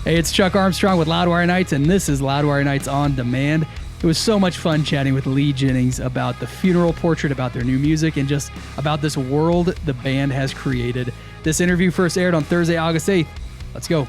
Hey, it's Chuck Armstrong with Loudwire Nights, and this is Loudwire Nights on Demand. It was so much fun chatting with Lee Jennings about the funeral portrait, about their new music, and just about this world the band has created. This interview first aired on Thursday, August 8th. Let's go.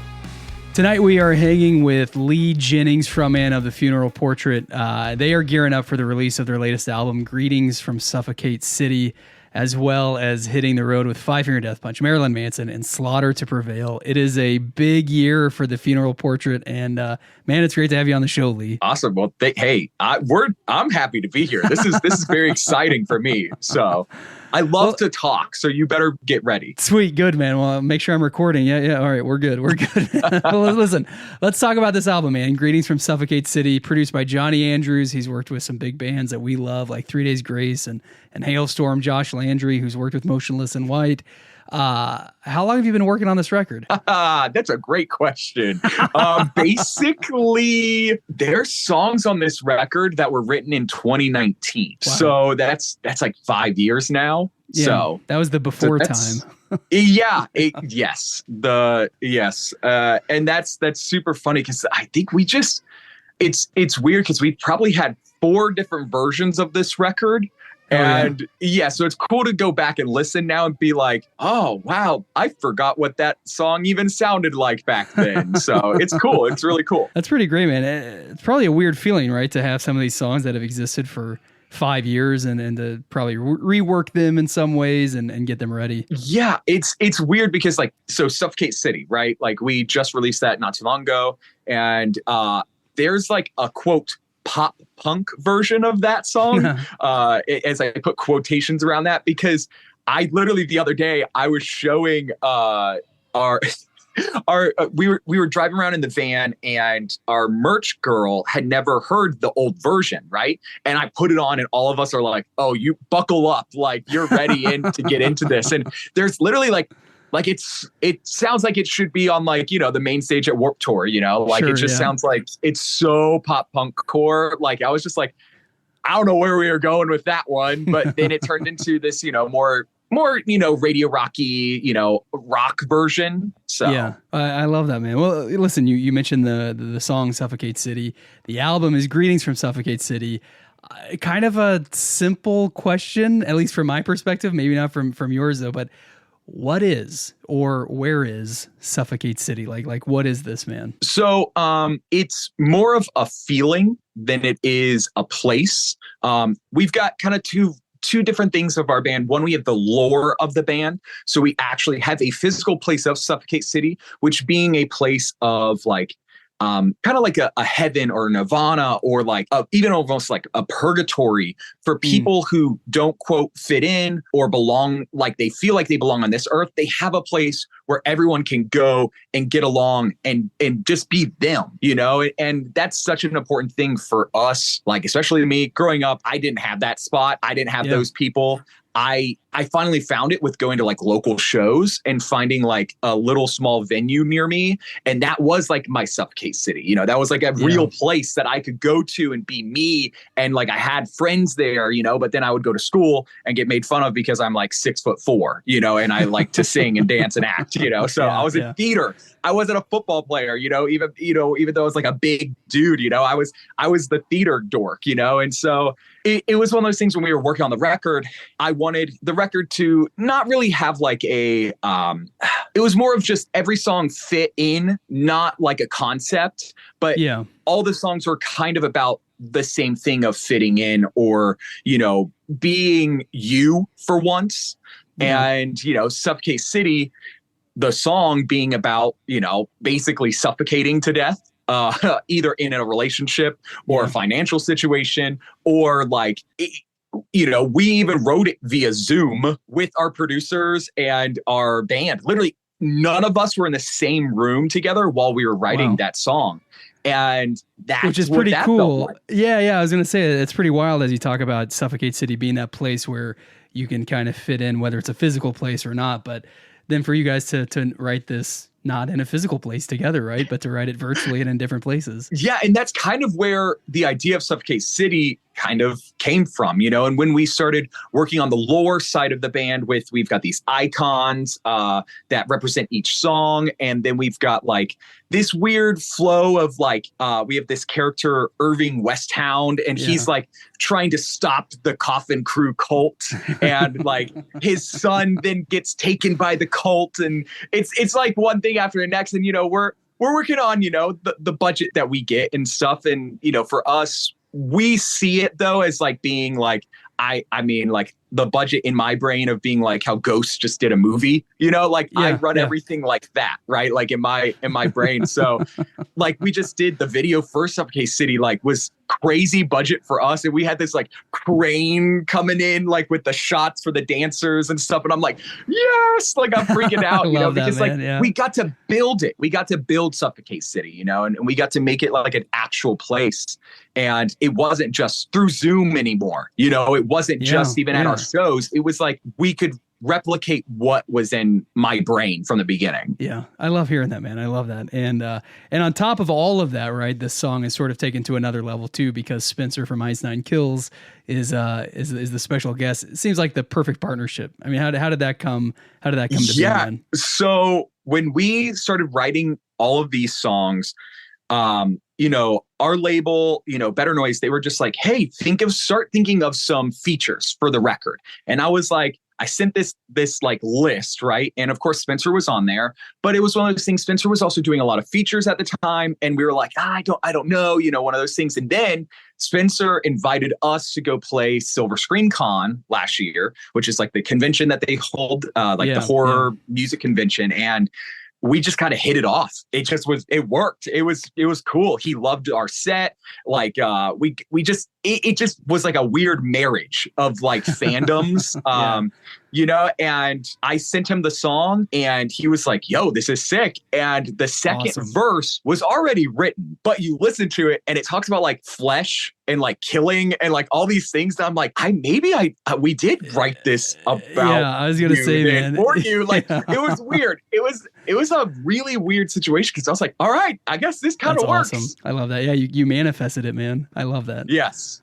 Tonight we are hanging with Lee Jennings, frontman of the Funeral Portrait. They are gearing up for the release of their latest album, Greetings from Suffocate City, as well as hitting the road with Five Finger Death Punch, Marilyn Manson, and Slaughter to Prevail. It is a big year for the Funeral Portrait, and man, it's great to have you on the show, Lee. Awesome. Well, I'm happy to be here. This is very exciting for me. So I love to talk, so you better get ready. Sweet. Good, man. Well, make sure I'm recording. Yeah. All right. We're good. Well, listen, let's talk about this album, man. Greetings from Suffocate City, produced by Johnny Andrews. He's worked with some big bands that we love, like 3 Days Grace and Hailstorm. Josh Landry, who's worked with Motionless in White. How long have you been working on this record? That's a great question. Basically, there's songs on this record that were written in 2019. Wow. So that's like 5 years now. Yeah, so that was the before time. Yes. And that's super funny because I think it's weird because we probably had 4 different versions of this record. So it's cool to go back and listen now and be like, oh, wow, I forgot what that song even sounded like back then. So it's cool. It's really cool. That's pretty great, man. It's probably a weird feeling, right, to have some of these songs that have existed for 5 years and to probably rework them in some ways and get them ready. Yeah, it's weird because so Suffocate City, right? Like we just released that not too long ago. And there's like a quote pop punk version of that song, as I put quotations around that, because I literally the other day I was showing we were driving around in the van and our merch girl had never heard the old version, right? And I put it on and all of us are like, oh, you buckle up, like you're ready to get into this. And there's literally like it sounds like it should be on the main stage at Warped Tour, it just sounds like it's so pop punk core. Like I was just like, I don't know where we were going with that one, but then it turned into this, more radio rocky, rock version. So yeah, I love that, man. Well, listen, you mentioned the song Suffocate City. The album is Greetings from Suffocate City. Kind of a simple question, at least from my perspective, maybe not from yours though, but what is or where is Suffocate City? Like what is this, man? So it's more of a feeling than it is a place. We've got kind of two different things of our band. One, we have the lore of the band. So we actually have a physical place of Suffocate City, which being a place of kind of like a heaven or nirvana or even almost like a purgatory for people who don't quote fit in or belong, like they feel like they belong on this earth. They have a place where everyone can go and get along and just be them, and that's such an important thing for us. Like, especially me growing up, I didn't have that spot. I didn't have those people. I finally found it with going to local shows and finding a little small venue near me. And that was my Suffocate City. That was a real place that I could go to and be me. And I had friends there, but then I would go to school and get made fun of because I'm 6'4", and I like to sing and dance and act, So I was in theater. I wasn't a football player, even though I was a big dude, I was the theater dork, and so it was one of those things when we were working on the record. I wanted the record to not really have it was more of just every song fit in, not like a concept, but all the songs were kind of about the same thing of fitting in or, being you for once. And, Suffocate City, the song being about, basically suffocating to death. Either in a relationship or a financial situation or we even wrote it via Zoom with our producers and our band. Literally, none of us were in the same room together while we were writing that song. And that's which is pretty cool. Yeah. I was going to say it's pretty wild as you talk about Suffocate City being that place where you can kind of fit in, whether it's a physical place or not. But then for you guys to write this not in a physical place together, right? But to write it virtually and in different places. Yeah. And that's kind of where the idea of Suffocate City kind of came from, and when we started working on the lore side of the band we've got these icons that represent each song. And then we've got like this weird flow of like, we have this character, Irving Westhound, and he's like trying to stop the Coffin Crew cult. And like his son then gets taken by the cult. And it's like one thing after the next. And, we're working on, the budget that we get and stuff. And, for us, we see it though as like being like, I mean, like the budget in my brain of being like how Ghost just did a movie, I run everything like that, right? Like in my brain. So like we just did the video for Suffocate City, like was crazy budget for us. And we had this like crane coming in, like with the shots for the dancers and stuff. And I'm like, yes, like I'm freaking out, because we got to build it. We got to build Suffocate City, and we got to make it like an actual place. And it wasn't just through Zoom anymore. It wasn't just even at our shows. It was like we could replicate what was in my brain from the beginning. Yeah, I love hearing that, man. I love that. And on top of all of that, right, this song is sort of taken to another level too, because Spencer from Ice Nine Kills is the special guest. It seems like the perfect partnership. I mean, how did that come? How did that come to be, man? So when we started writing all of these songs, our label, Better Noise, they were just like, hey, start thinking of some features for the record. And I was like, I sent this like list, right? And of course, Spencer was on there, but it was one of those things. Spencer was also doing a lot of features at the time. And we were like, I don't know, one of those things. And then Spencer invited us to go play Silver Screen Con last year, which is like the convention that they hold, the horror music convention. And we just kind of hit it off. It worked. It was cool. He loved our set. Like, it just was like a weird marriage of like fandoms. And I sent him the song and he was like, yo, this is sick. And the second verse was already written, but you listen to it and it talks about like flesh and like killing and like all these things that I'm like, we did write this about. Yeah, I was going to say, man. For you. Like, it was weird. It was a really weird situation because I was like, all right, I guess this kind of works. Awesome. I love that. Yeah, you manifested it, man. I love that. Yes.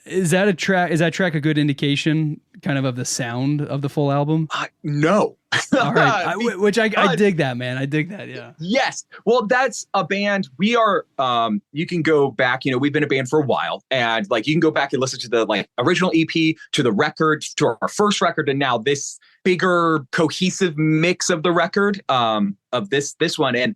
Is that track a good indication kind of the sound of the full album? No. All right. I dig that, man. I dig that. Yeah. Yes. Well, that's a band. We are, you can go back, we've been a band for a while, and like, you can go back and listen to the like original EP, to the record, to our first record. And now this bigger cohesive mix of the record, of this one. And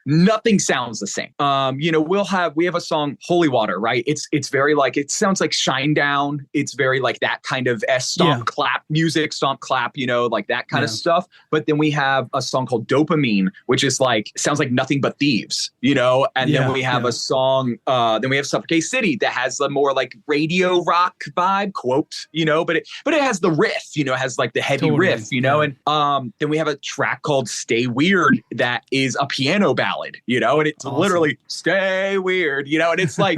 nothing sounds the same. We have a song, Holy Water, right? It's very like, it sounds like Shinedown. It's very like that kind of stomp clap music, stomp clap, like that kind of stuff. But then we have a song called Dopamine, which is like, sounds like Nothing But Thieves, and then we have a song, then we have Suffocate City that has a more like radio rock vibe, quote, but it has the riff, has like the heavy riff, and then we have a track called Stay Weird that is a piano ballad. And it's literally Stay Weird, and it's like,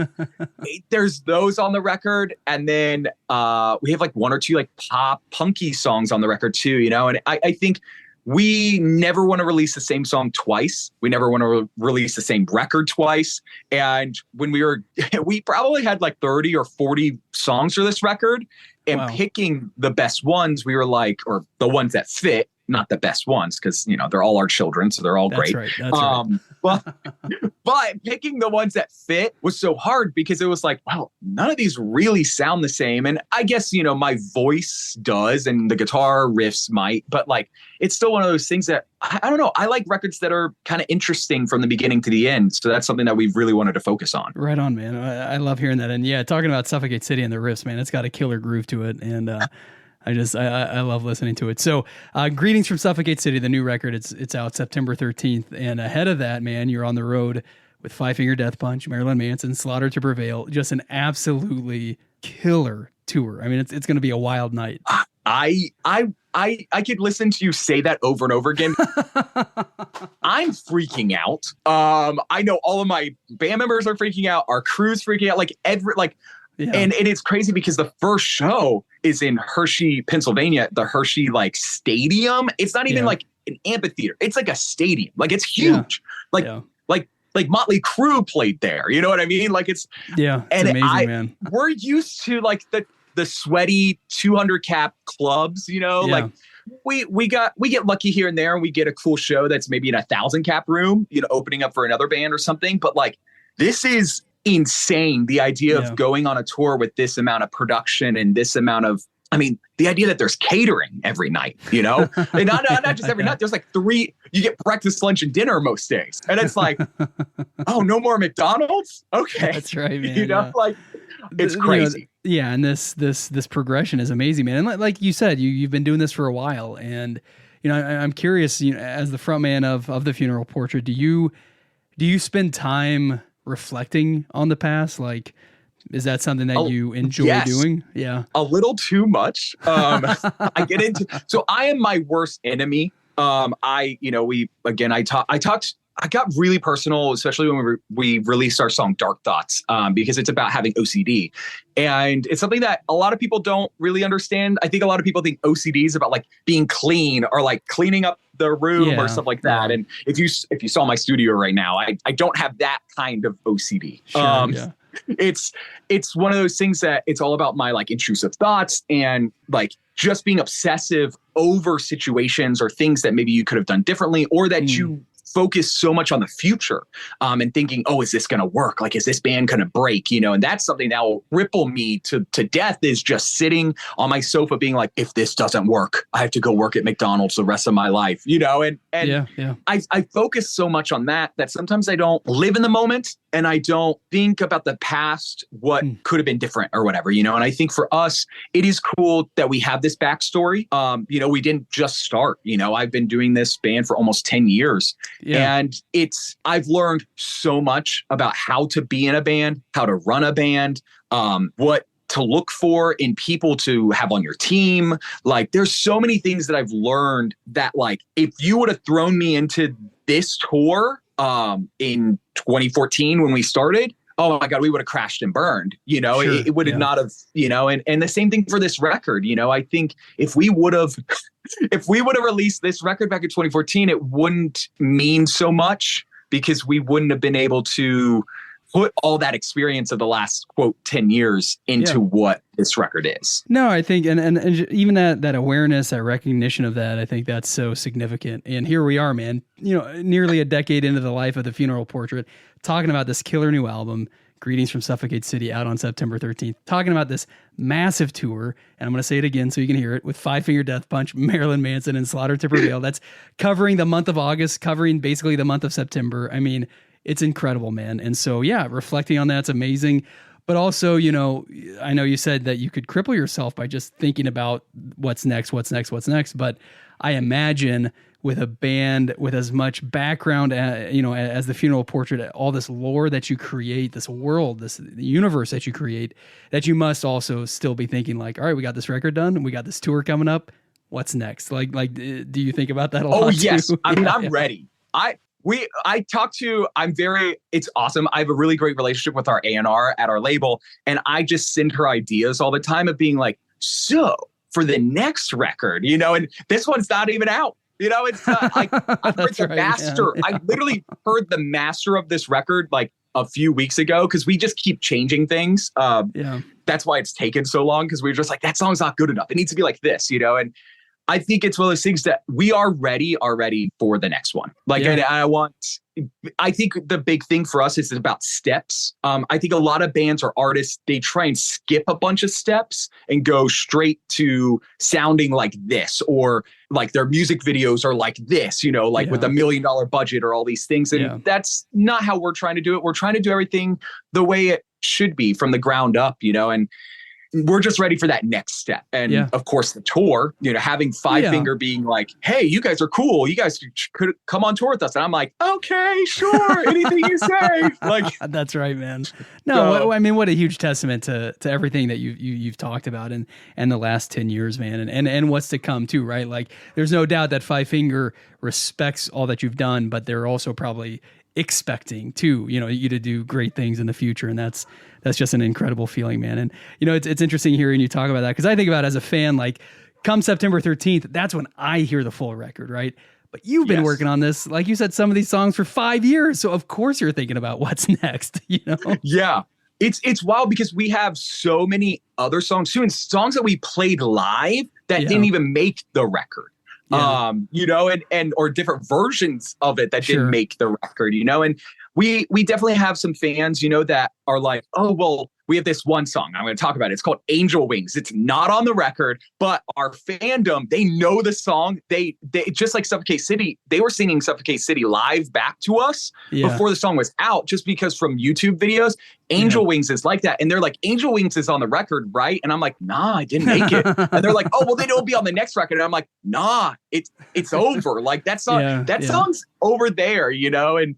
there's those on the record. And then we have like one or two like pop punky songs on the record too, and I think we never want to release the same song twice. We never want to release the same record twice. And when we probably had like 30 or 40 songs for this record, and picking the best ones, we were like, or the ones that fit, not the best ones, because they're all our children, so they're all great. That's right. But picking the ones that fit was so hard because it was like, well, none of these really sound the same. And I guess my voice does, and the guitar riffs might, but like it's still one of those things that I don't know. I like records that are kind of interesting from the beginning to the end. So that's something that we've really wanted to focus on. Right on, man. I love hearing that. And yeah, talking about Suffocate City and the riffs, man, it's got a killer groove to it, and I love listening to it. So Greetings from Suffocate City, the new record, it's out September 13th. And ahead of that, man, you're on the road with Five Finger Death Punch, Marilyn Manson, Slaughter to Prevail, just an absolutely killer tour. I mean, it's going to be a wild night. I could listen to you say that over and over again. I'm freaking out. I know all of my band members are freaking out. Our crew's freaking out. And it's crazy because the first show is in Hershey, Pennsylvania, the Hershey like stadium. It's not even like an amphitheater. It's like a stadium. Like it's huge. Like like Motley Crue played there. You know what I mean? Like it's amazing, man. We're used to like the sweaty 200 cap clubs, like we get lucky here and there and we get a cool show that's maybe in 1,000 cap room, opening up for another band or something. But like, this is insane. The idea of going on a tour with this amount of production and this amount of, the idea that there's catering every night, and not just every night. There's like 3, you get breakfast, lunch, and dinner most days. And it's like, oh, no more McDonald's? Okay. That's right, man. Like it's crazy. And this progression is amazing, man. And like you said, you've been doing this for a while. And, I'm curious, as the frontman of the Funeral Portrait, do you spend time reflecting on the past? Like, is that something that you enjoy doing? Yeah. A little too much. I get into, so I am my worst enemy. I got really personal, especially when we released our song Dark Thoughts, because it's about having OCD. And it's something that a lot of people don't really understand. I think a lot of people think OCD is about like being clean or like cleaning up the room or stuff like that. And if you saw my studio right now, I don't have that kind of OCD. Sure, It's one of those things that it's all about my like intrusive thoughts and like just being obsessive over situations or things that maybe you could have done differently, or that you focus so much on the future and thinking, oh, is this going to work? Like, is this band going to break? And that's something that will ripple me to death, is just sitting on my sofa being like, if this doesn't work, I have to go work at McDonald's the rest of my life, and I focus so much on that sometimes I don't live in the moment and I don't think about the past, what could have been different or whatever, and I think for us, it is cool that we have this backstory. We didn't just start, I've been doing this band for almost 10 years. Yeah. And I've learned so much about how to be in a band, how to run a band, what to look for in people to have on your team. Like, there's so many things that I've learned that, like, if you would have thrown me into this tour in 2014 when we started, oh my God, we would have crashed and burned, it would have not have, and the same thing for this record. I think if we would have released this record back in 2014, it wouldn't mean so much because we wouldn't have been able to put all that experience of the last, quote, 10 years into what this record is. No, I think, and even that awareness, that recognition of that, I think that's so significant. And here we are, man, nearly a decade into the life of the Funeral Portrait, talking about this killer new album, Greetings from Suffocate City, out on September 13th, talking about this massive tour, and I'm going to say it again so you can hear it, with Five Finger Death Punch, Marilyn Manson, and Slaughter to Prevail. That's covering the month of August, covering basically the month of September. I mean, it's incredible, man. And so, reflecting on that's amazing. But also, I know you said that you could cripple yourself by just thinking about what's next. But I imagine with a band with as much background, as the Funeral Portrait, all this lore that you create, this world, this universe that you create, that you must also still be thinking like, all right, we got this record done, we got this tour coming up. What's next? Like, do you think about that a lot? Oh yes, too? I'm ready. It's awesome. I have a really great relationship with our A&R at our label, and I just send her ideas all the time of being like, so for the next record, and this one's not even out. It's like, I heard the master. Yeah. I literally heard the master of this record like a few weeks ago, because we just keep changing things. That's why it's taken so long, because we were just like, that song's not good enough. It needs to be like this, and I think it's one of those things that we are ready for the next one. Like, I think the big thing for us is about steps. I think a lot of bands or artists, they try and skip a bunch of steps and go straight to sounding like this, or like their music videos are like this, with $1 million budget or all these things. And that's not how we're trying to do it. We're trying to do everything the way it should be from the ground up, and we're just ready for that next step. And of course the tour, having Five Finger being like, hey, you guys are cool. You guys could come on tour with us. And I'm like, okay, sure. Anything you say. Like, that's right, man. No, I mean, what a huge testament to everything that you've talked about in the last 10 years, man. And what's to come too, right? Like, there's no doubt that Five Finger respects all that you've done, but they're also probably expecting too, you to do great things in the future. And that's just an incredible feeling, man. And, it's interesting hearing you talk about that, because I think about it as a fan, like, come September 13th, that's when I hear the full record, right? But you've been Yes. working on this, like you said, some of these songs for 5 years. So of course you're thinking about what's next, you know? Yeah. It's wild because we have so many other songs too, and songs that we played live that Yeah. didn't even make the record. Yeah. You know, and or different versions of it that Sure. didn't make the record, you know, and we definitely have some fans, you know, that are like, oh, well, we have this one song I'm going to talk about. It's called Angel Wings. It's not on the record, but our fandom, they know the song. They just like Suffocate City, they were singing Suffocate City live back to us before the song was out, just because from YouTube videos, Angel Wings is like that. And they're like, Angel Wings is on the record, right? And I'm like, nah, I didn't make it. And they're like, oh, well, then it'll be on the next record. And I'm like, nah, it's over. Like that song's over there, you know? And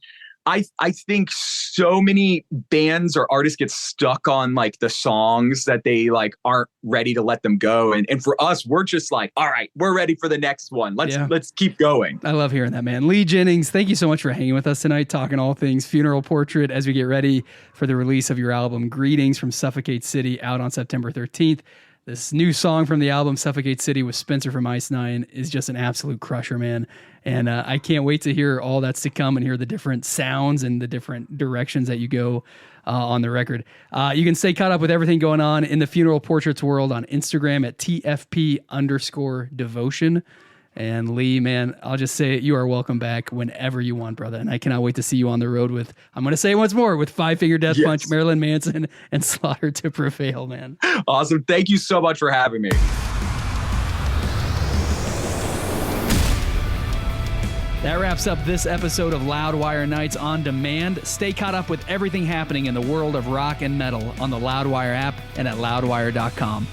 I think so many bands or artists get stuck on like the songs that they like aren't ready to let them go. And for us, we're just like, all right, we're ready for the next one. Let's keep going. I love hearing that, man. Lee Jennings, thank you so much for hanging with us tonight, talking all things Funeral Portrait as we get ready for the release of your album, Greetings from Suffocate City, out on September 13th. This new song from the album, Suffocate City, with Spencer from Ice Nine, is just an absolute crusher, man. And I can't wait to hear all that's to come and hear the different sounds and the different directions that you go on the record. You can stay caught up with everything going on in the Funeral Portraits world on Instagram at TFP_devotion. And Lee, man, I'll just say you are welcome back whenever you want, brother. And I cannot wait to see you on the road with, I'm going to say it once more, with Five Finger Death Punch, Marilyn Manson, and Slaughter to Prevail, man. Awesome. Thank you so much for having me. That wraps up this episode of Loudwire Nights on Demand. Stay caught up with everything happening in the world of rock and metal on the Loudwire app and at loudwire.com.